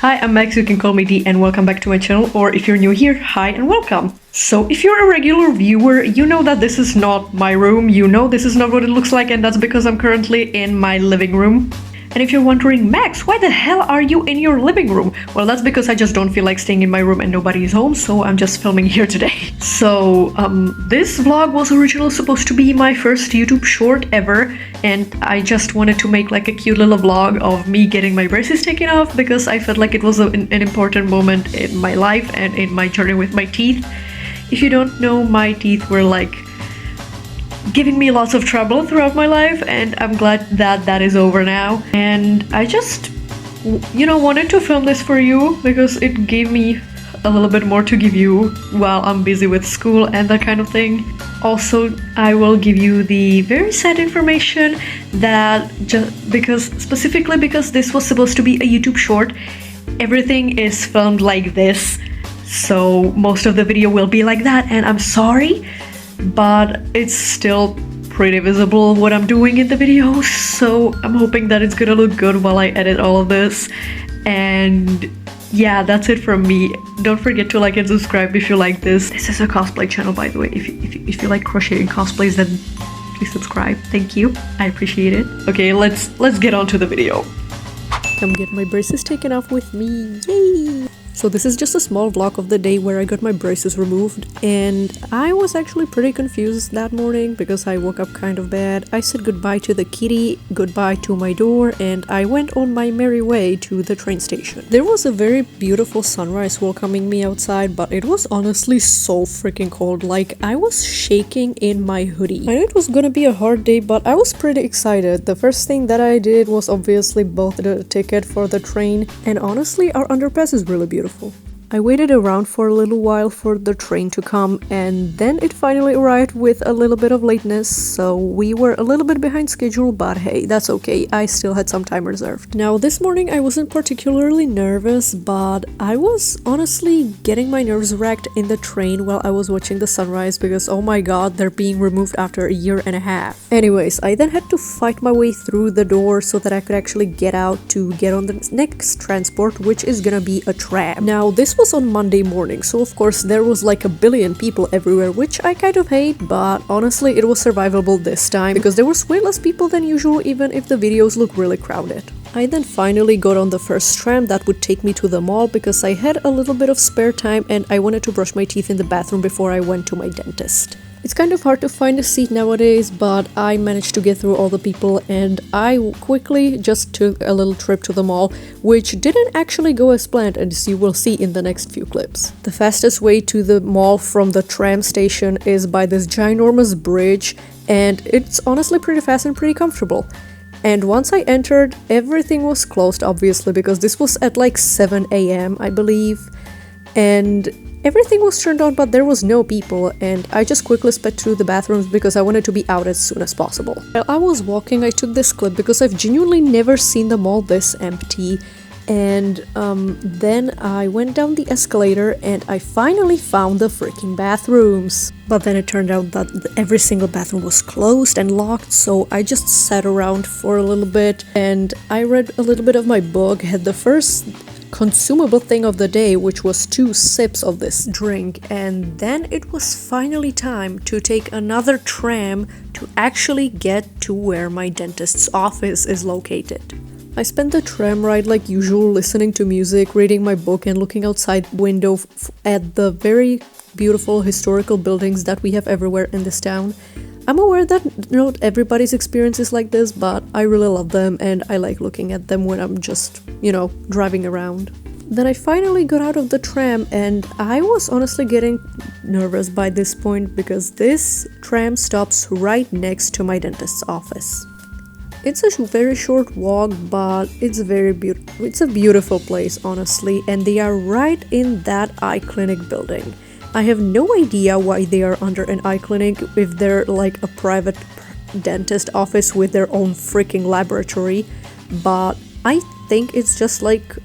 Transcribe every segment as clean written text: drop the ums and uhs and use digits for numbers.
Hi, I'm Max, you can call me D, and welcome back to my channel, or if you're new here, hi and welcome. So if you're a regular viewer, you know that this is not my room, you know this is not what it looks like, and that's because I'm currently in my living room. And if you're wondering, Max, why the hell are you in your living room? Well, that's because I just don't feel like staying in my room and nobody is home, so I'm just filming here today. So, this vlog was originally supposed to be my first YouTube short ever, and I just wanted to make like a cute little vlog of me getting my braces taken off because I felt like it was an important moment in my life and in my journey with my teeth. If you don't know, my teeth were like giving me lots of trouble throughout my life, and I'm glad that that is over now. And I just, wanted to film this for you because it gave me a little bit more to give you while I'm busy with school and that kind of thing. Also, I will give you the very sad information that specifically because this was supposed to be a YouTube short, everything is filmed like this. So most of the video will be like that, and I'm sorry, but it's still pretty visible what I'm doing in the video, so I'm hoping that it's gonna look good while I edit all of this. And yeah, that's it from me. Don't forget to like and subscribe if you like this. This is a cosplay channel, by the way. If you like crocheting cosplays, then please subscribe. Thank you, I appreciate it. Okay, let's get on to the video. Come get my braces taken off with me, yay! So this is just a small vlog of the day where I got my braces removed, and I was actually pretty confused that morning because I woke up kind of bad. I said goodbye to the kitty, goodbye to my door, and I went on my merry way to the train station. There was a very beautiful sunrise welcoming me outside, but it was honestly so freaking cold. Like, I was shaking in my hoodie. I knew it was gonna be a hard day, but I was pretty excited. The first thing that I did was obviously book the ticket for the train, and honestly our underpass is really beautiful. I waited around for a little while for the train to come, and then it finally arrived with a little bit of lateness, so we were a little bit behind schedule, but hey, that's okay, I still had some time reserved. Now this morning I wasn't particularly nervous, but I was honestly getting my nerves racked in the train while I was watching the sunrise because oh my god, they're being removed after a year and a half. Anyways, I then had to fight my way through the door so that I could actually get out to get on the next transport, which is gonna be a tram. Now this was on Monday morning, so of course there was like a billion people everywhere, which I kind of hate, but honestly it was survivable this time because there was way less people than usual, even if the videos look really crowded. I then finally got on the first tram that would take me to the mall because I had a little bit of spare time and I wanted to brush my teeth in the bathroom before I went to my dentist. It's kind of hard to find a seat nowadays, but I managed to get through all the people and I quickly just took a little trip to the mall, which didn't actually go as planned, as you will see in the next few clips. The fastest way to the mall from the tram station is by this ginormous bridge, and it's honestly pretty fast and pretty comfortable. And once I entered, everything was closed obviously because this was at like 7 AM I believe, and everything was turned on, but there was no people, and I just quickly sped through the bathrooms because I wanted to be out as soon as possible. While I was walking, I took this clip because I've genuinely never seen the mall this empty, and then I went down the escalator and I finally found the freaking bathrooms. But then it turned out that every single bathroom was closed and locked, so I just sat around for a little bit and I read a little bit of my book, had the first consumable thing of the day, which was 2 sips of this drink, and then it was finally time to take another tram to actually get to where my dentist's office is located. I spent the tram ride like usual, listening to music, reading my book, and looking outside window at the very beautiful historical buildings that we have everywhere in this town. I'm aware that not everybody's experience is like this, but I really love them and I like looking at them when I'm just, driving around. Then I finally got out of the tram and I was honestly getting nervous by this point because this tram stops right next to my dentist's office. It's a very short walk, but it's a beautiful place honestly, and they are right in that eye clinic building. I have no idea why they are under an eye clinic if they're like a private dentist office with their own freaking laboratory, but I think it's just like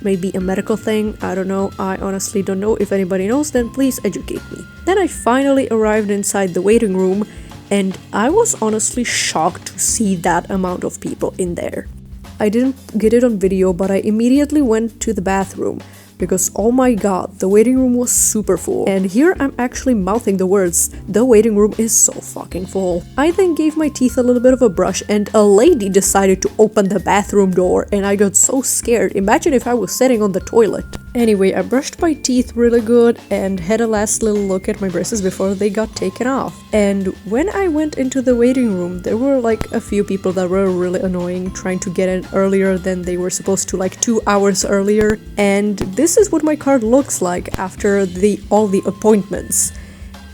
maybe a medical thing. I don't know. I honestly don't know. If anybody knows, then please educate me. Then I finally arrived inside the waiting room, and I was honestly shocked to see that amount of people in there. I didn't get it on video, but I immediately went to the bathroom because oh my god, the waiting room was super full. And here I'm actually mouthing the words, the waiting room is so fucking full. I then gave my teeth a little bit of a brush and a lady decided to open the bathroom door and I got so scared. Imagine if I was sitting on the toilet. Anyway, I brushed my teeth really good and had a last little look at my braces before they got taken off. And when I went into the waiting room, there were like a few people that were really annoying, trying to get in earlier than they were supposed to, like 2 hours earlier. And this is what my card looks like after all the appointments.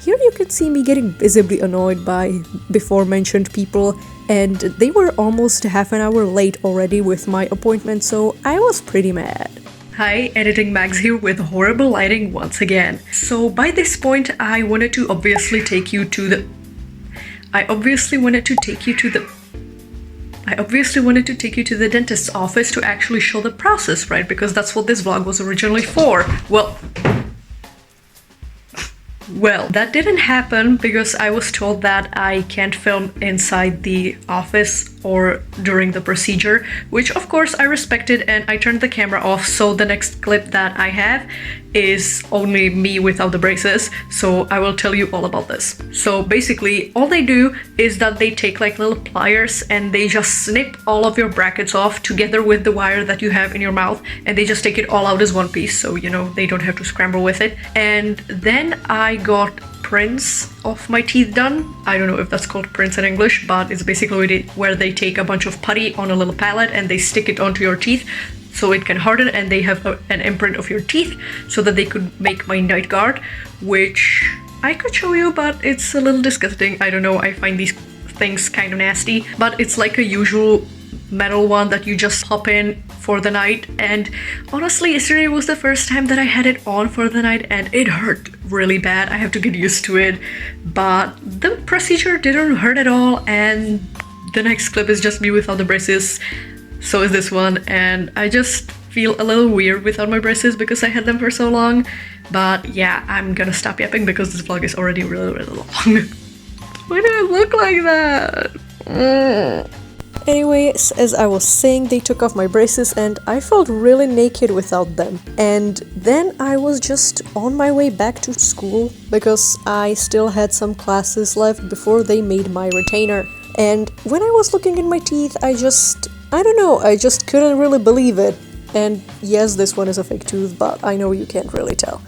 Here you can see me getting visibly annoyed by before mentioned people, and they were almost half an hour late already with my appointment, so I was pretty mad. Hi, Editing Mags here with horrible lighting once again. So by this point, I wanted to take you to the dentist's office to actually show the process, right? Because that's what this vlog was originally for. Well, that didn't happen because I was told that I can't film inside the office or during the procedure, which of course I respected and I turned the camera off, so the next clip that I have is only me without the braces, so I will tell you all about this. So basically, all they do is that they take like little pliers and they just snip all of your brackets off together with the wire that you have in your mouth, and they just take it all out as one piece, so you know, they don't have to scramble with it. And then I got prints of my teeth done. I don't know if that's called prints in English, but it's basically where they take a bunch of putty on a little palette and they stick it onto your teeth so it can harden, and they have an imprint of your teeth so that they could make my night guard, which I could show you, but it's a little disgusting. I don't know, I find these things kind of nasty, but it's like a usual metal one that you just pop in for the night. And honestly, yesterday was the first time that I had it on for the night and it hurt really bad. I have to get used to it, but the procedure didn't hurt at all. And the next clip is just me without the braces, so is this one, and I just feel a little weird without my braces because I had them for so long. But yeah, I'm gonna stop yapping because this vlog is already really long. Why do I look like that? Anyways, as I was saying, they took off my braces and I felt really naked without them. And then I was just on my way back to school because I still had some classes left before they made my retainer. And when I was looking in my teeth, I just couldn't really believe it. And yes, this one is a fake tooth, but I know you can't really tell.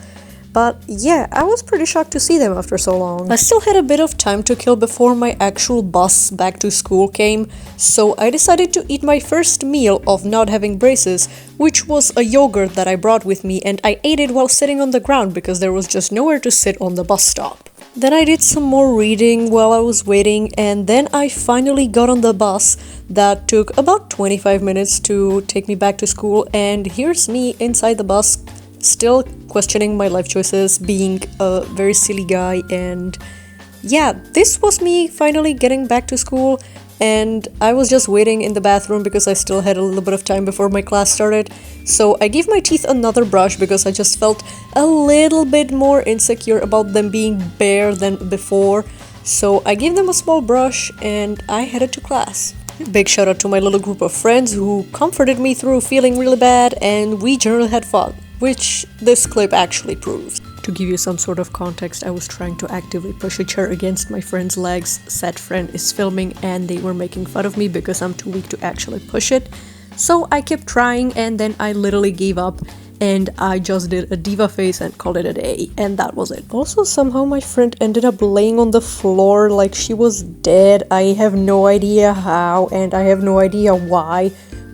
But yeah, I was pretty shocked to see them after so long. I still had a bit of time to kill before my actual bus back to school came, so I decided to eat my first meal of not having braces, which was a yogurt that I brought with me, and I ate it while sitting on the ground because there was just nowhere to sit on the bus stop. Then I did some more reading while I was waiting, and then I finally got on the bus that took about 25 minutes to take me back to school, and here's me inside the bus, still questioning my life choices, being a very silly guy. And yeah, this was me finally getting back to school, and I was just waiting in the bathroom because I still had a little bit of time before my class started. So I gave my teeth another brush because I just felt a little bit more insecure about them being bare than before. So I gave them a small brush and I headed to class. Big shout out to my little group of friends who comforted me through feeling really bad, and we generally had fun, which this clip actually proves. To give you some sort of context, I was trying to actively push a chair against my friend's legs. Said friend is filming and they were making fun of me because I'm too weak to actually push it. So I kept trying and then I literally gave up and I just did a diva face and called it a day, and that was it. Also, somehow my friend ended up laying on the floor like she was dead. I have no idea how and I have no idea why,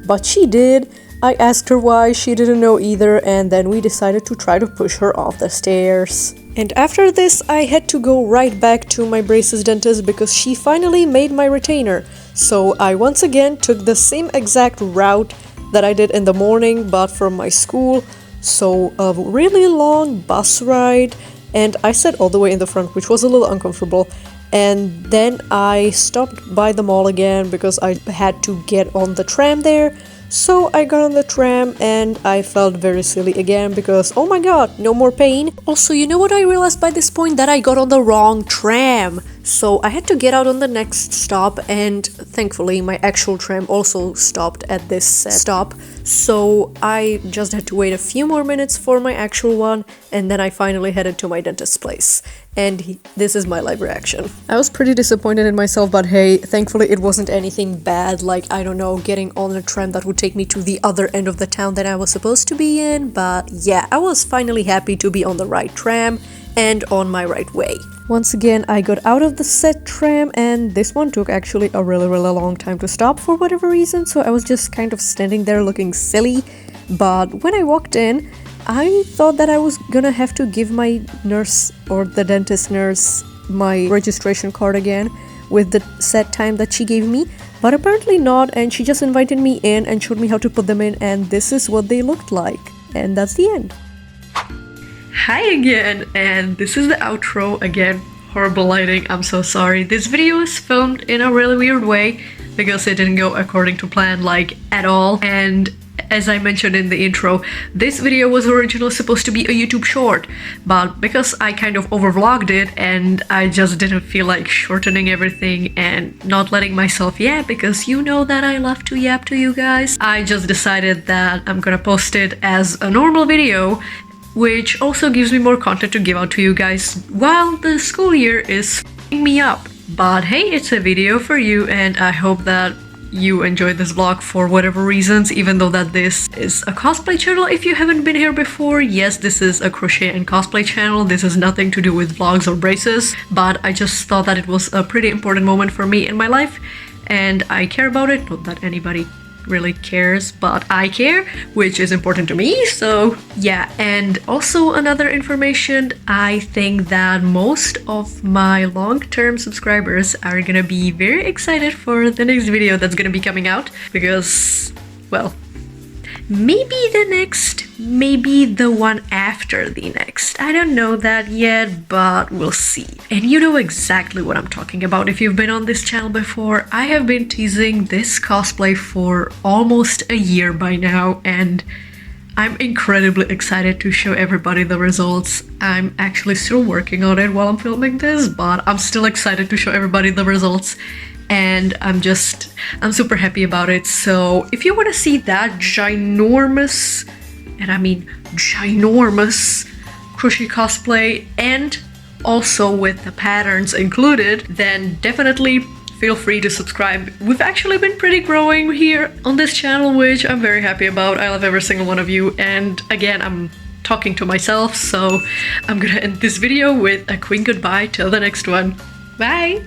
but she did. I asked her why, she didn't know either, and then we decided to try to push her off the stairs. And after this, I had to go right back to my braces dentist because she finally made my retainer. So I once again took the same exact route that I did in the morning, but from my school. So a really long bus ride, and I sat all the way in the front, which was a little uncomfortable. And then I stopped by the mall again because I had to get on the tram there. So I got on the tram and I felt very silly again because, oh my god, no more pain. Also, you know what I realized by this point? That I got on the wrong tram. So I had to get out on the next stop, and thankfully my actual tram also stopped at this stop. So I just had to wait a few more minutes for my actual one, and then I finally headed to my dentist's place. And this is my live reaction. I was pretty disappointed in myself, but hey, thankfully it wasn't anything bad, like, I don't know, getting on a tram that would take me to the other end of the town that I was supposed to be in. But yeah, I was finally happy to be on the right tram and on my right way. Once again, I got out of the set tram, and this one took actually a really long time to stop for whatever reason, so I was just kind of standing there looking silly. But when I walked in, I thought that I was gonna have to give my nurse or the dentist nurse my registration card again with the set time that she gave me, but apparently not, and she just invited me in and showed me how to put them in, and this is what they looked like. And that's the end. Hi again, and this is the outro again. Horrible lighting, I'm so sorry. This video is filmed in a really weird way because it didn't go according to plan, like, at all. And as I mentioned in the intro, this video was originally supposed to be a YouTube short, but because I kind of overvlogged it and I just didn't feel like shortening everything and not letting myself yap, because you know that I love to yap to you guys, I just decided that I'm gonna post it as a normal video, which also gives me more content to give out to you guys while the school year is f***ing me up. But hey, it's a video for you, and I hope that you enjoyed this vlog for whatever reasons, even though that this is a cosplay channel. If you haven't been here before, yes, this is a crochet and cosplay channel. This has nothing to do with vlogs or braces, but I just thought that it was a pretty important moment for me in my life, and I care about it. Not that anybody really cares, but I care, which is important to me. So yeah, and also another information, I think that most of my long-term subscribers are gonna be very excited for the next video that's gonna be coming out, because, well, maybe the next, maybe the one after the next. I don't know that yet, but we'll see. And you know exactly what I'm talking about if you've been on this channel before. I have been teasing this cosplay for almost a year by now, and I'm incredibly excited to show everybody the results. I'm actually still working on it while I'm filming this, but I'm still excited to show everybody the results. And I'm super happy about it. So if you want to see that ginormous, and I mean ginormous, crochet cosplay, and also with the patterns included, then definitely feel free to subscribe. We've actually been pretty growing here on this channel, which I'm very happy about. I love every single one of you, and again, I'm talking to myself, so I'm gonna end this video with a quick goodbye till the next one. Bye!